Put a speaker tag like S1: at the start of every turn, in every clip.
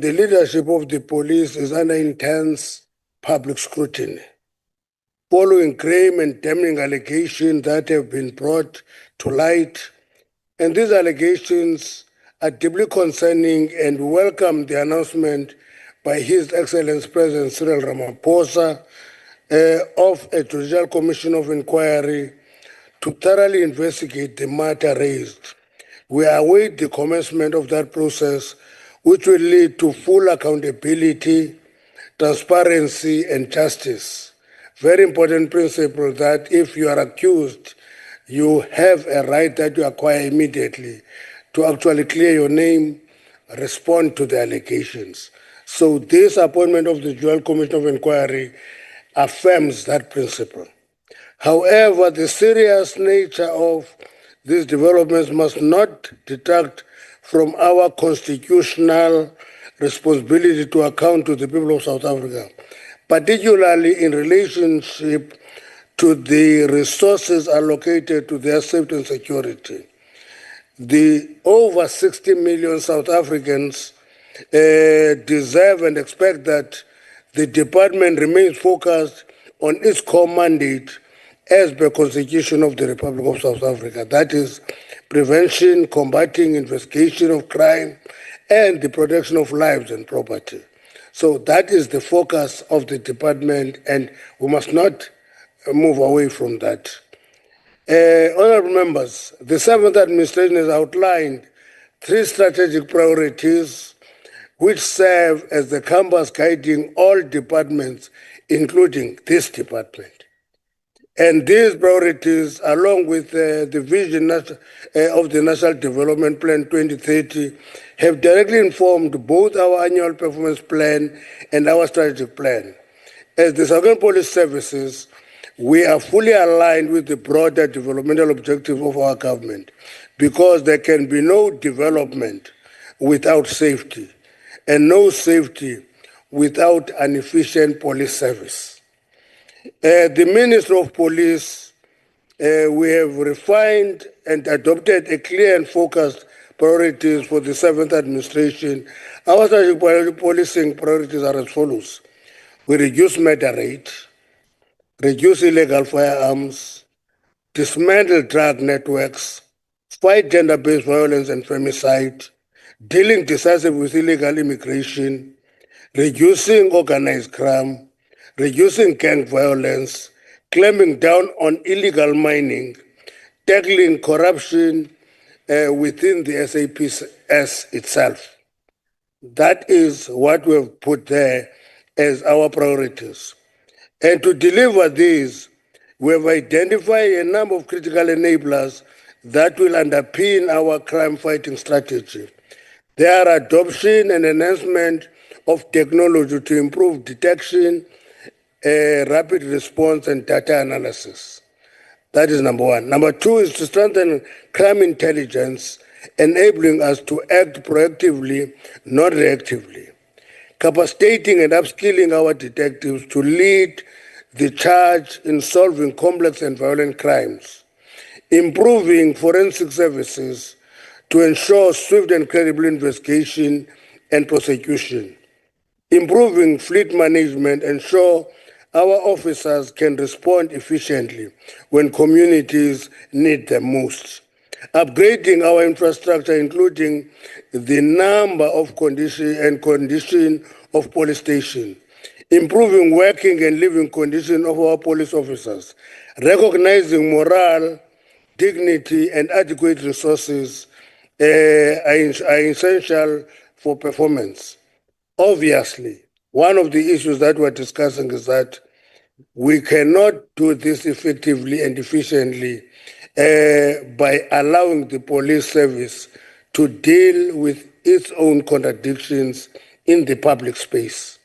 S1: The leadership of the police is under intense public scrutiny, following grave and damning allegations that have been brought to light. And these allegations are deeply concerning, and we welcome the announcement by His Excellency President Cyril Ramaphosa of a judicial commission of inquiry to thoroughly investigate the matter raised. We await the commencement of that process, which will lead to full accountability, transparency, and justice. Very important principle that if you are accused, you have a right that you acquire immediately to actually clear your name, respond to the allegations. So this appointment of the Judicial Commission of Inquiry affirms that principle. However, the serious nature of these developments must not detract from our constitutional responsibility to account to the people of South Africa, particularly in relationship to the resources allocated to their safety and security. The over 60 million South Africans deserve and expect that the department remains focused on its core mandate as per Constitution of the Republic of South Africa. That is prevention, combating, investigation of crime, and the protection of lives and property. So that is the focus of the department, and we must not move away from that. Honorable members, the 7th administration has outlined 3 strategic priorities which serve as the compass guiding all departments, including this department. And these priorities, along with the vision of the National Development Plan 2030, have directly informed both our annual performance plan and our strategic plan. As the Southern Police Services, we are fully aligned with the broader developmental objective of our government, because there can be no development without safety, and no safety without an efficient police service. The Ministry of Police, we have refined and adopted a clear and focused priorities for the 7th administration. Our strategic policing priorities are as follows. We reduce murder rate, reduce illegal firearms, dismantle drug networks, fight gender-based violence and femicide, dealing decisively with illegal immigration, reducing organized crime, reducing gang violence, clamping down on illegal mining, tackling corruption within the SAPS itself. That is what we have put there as our priorities. And to deliver these, we have identified a number of critical enablers that will underpin our crime-fighting strategy. They are adoption and enhancement of technology to improve detection, rapid response, and data analysis. That is number 1. Number 2 is to strengthen crime intelligence, enabling us to act proactively, not reactively. Capacitating and upskilling our detectives to lead the charge in solving complex and violent crimes. Improving forensic services to ensure swift and credible investigation and prosecution. Improving fleet management, ensure our officers can respond efficiently when communities need them most. Upgrading our infrastructure, including the number of condition of police stations. Improving working and living conditions of our police officers. Recognizing morale, dignity, and adequate resources are essential for performance. Obviously, one of the issues that we're discussing is that we cannot do this effectively and efficiently by allowing the police service to deal with its own contradictions in the public space.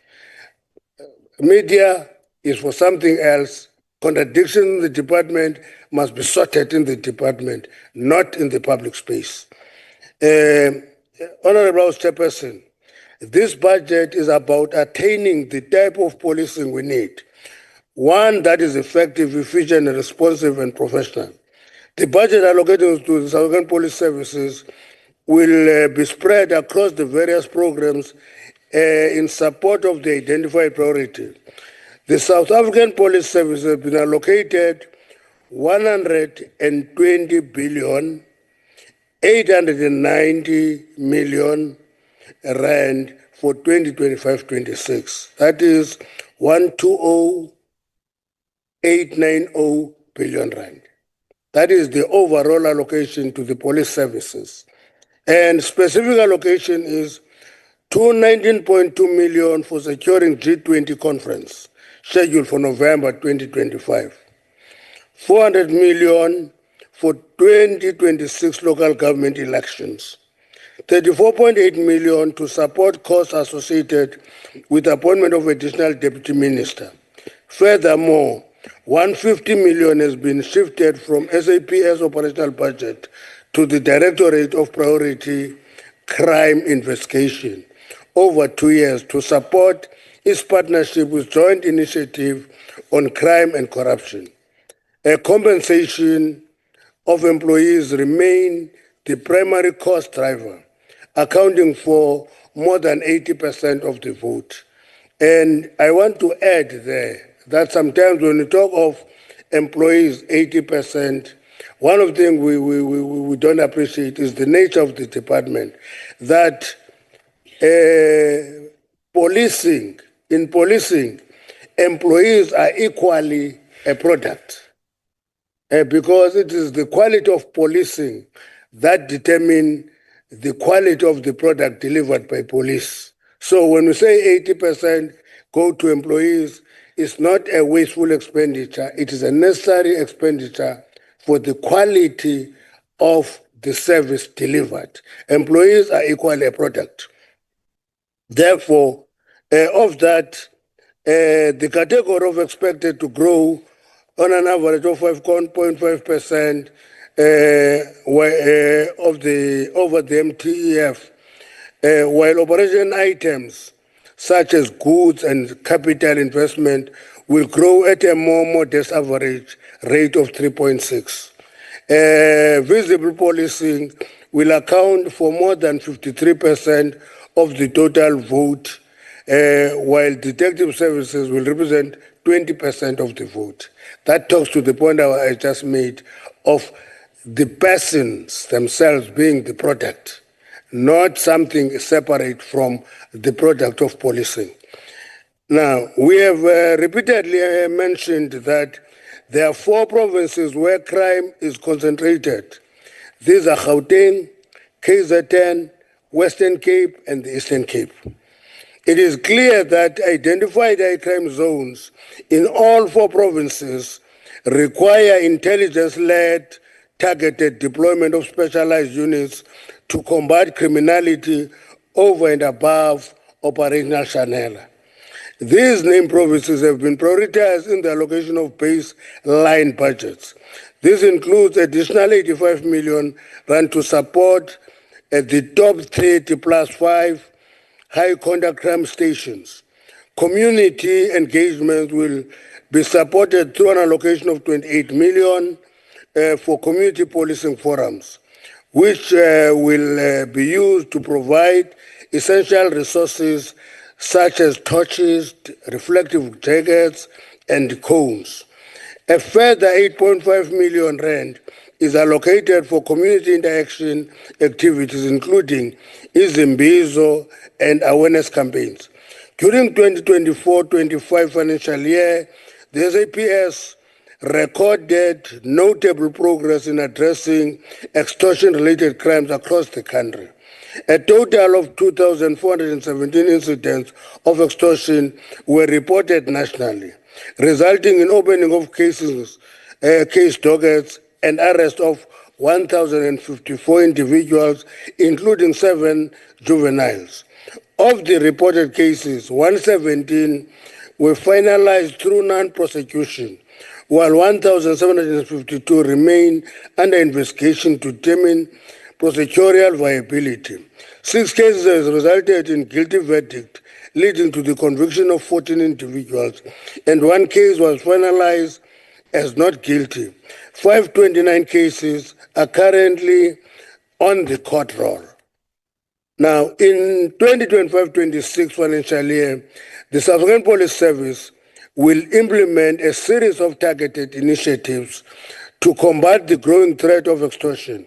S1: Media is for something else. Contradiction in the department must be sorted in the department, not in the public space. Honorable Chairperson, this budget is about attaining the type of policing we need. One that is effective, efficient, and responsive and professional. The budget allocated to the Southern Police Services will be spread across the various programs in support of the identified priority. The South African Police Service has been allocated 120 billion 890 million rand for 2025-26. That is 120,890 billion rand. That is the overall allocation to the police services. And specific allocation is 219.2 million for securing G20 conference scheduled for November 2025. 400 million for 2026 local government elections. 34.8 million to support costs associated with the appointment of additional deputy minister. Furthermore, 150 million has been shifted from SAP's operational budget to the Directorate of Priority Crime Investigation over 2 years to support its partnership with Joint Initiative on Crime and Corruption. A compensation of employees remain the primary cost driver, accounting for more than 80% of the vote. And I want to add there that sometimes when we talk of employees, 80%, one of the things we don't appreciate is the nature of the department, that in policing, employees are equally a product. Because it is the quality of policing that determine the quality of the product delivered by police. So when we say 80% go to employees, it's not a wasteful expenditure, it is a necessary expenditure for the quality of the service delivered. Employees are equally a product. Therefore, of that, the category of expected to grow on an average of 5.5% over the MTEF, while operation items such as goods and capital investment will grow at a more modest average rate of 3.6. Visible policing will account for more than 53% of the total vote, while detective services will represent 20% of the vote. That talks to the point I just made of the persons themselves being the product, not something separate from the product of policing. Now, we have repeatedly mentioned that there are 4 provinces where crime is concentrated. These are Gauteng, KZN, Western Cape, and the Eastern Cape. It is clear that identified high crime zones in all 4 provinces require intelligence-led, targeted deployment of specialized units to combat criminality over and above operational channel. These named provinces have been prioritized in the allocation of baseline budgets. This includes additional 85 million rand to support the top 30 plus 5 high conduct crime stations. Community engagement will be supported through an allocation of 28 million for community policing forums, which will be used to provide essential resources such as torches, reflective jackets, and cones. A further 8.5 million rand is allocated for community interaction activities, including izimbizo and awareness campaigns. During 2024-25 financial year, the SAPS recorded notable progress in addressing extortion-related crimes across the country. A total of 2,417 incidents of extortion were reported nationally, resulting in opening of case dockets and arrest of 1,054 individuals, including 7 juveniles. Of the reported cases, 117 were finalized through non-prosecution, while 1,752 remain under investigation to determine prosecutorial viability. 6 cases resulted in guilty verdict, leading to the conviction of 14 individuals, and 1 case was finalized as not guilty. 529 cases are currently on the court roll. Now, in 2025-26 financial year, the South African Police Service will implement a series of targeted initiatives to combat the growing threat of extortion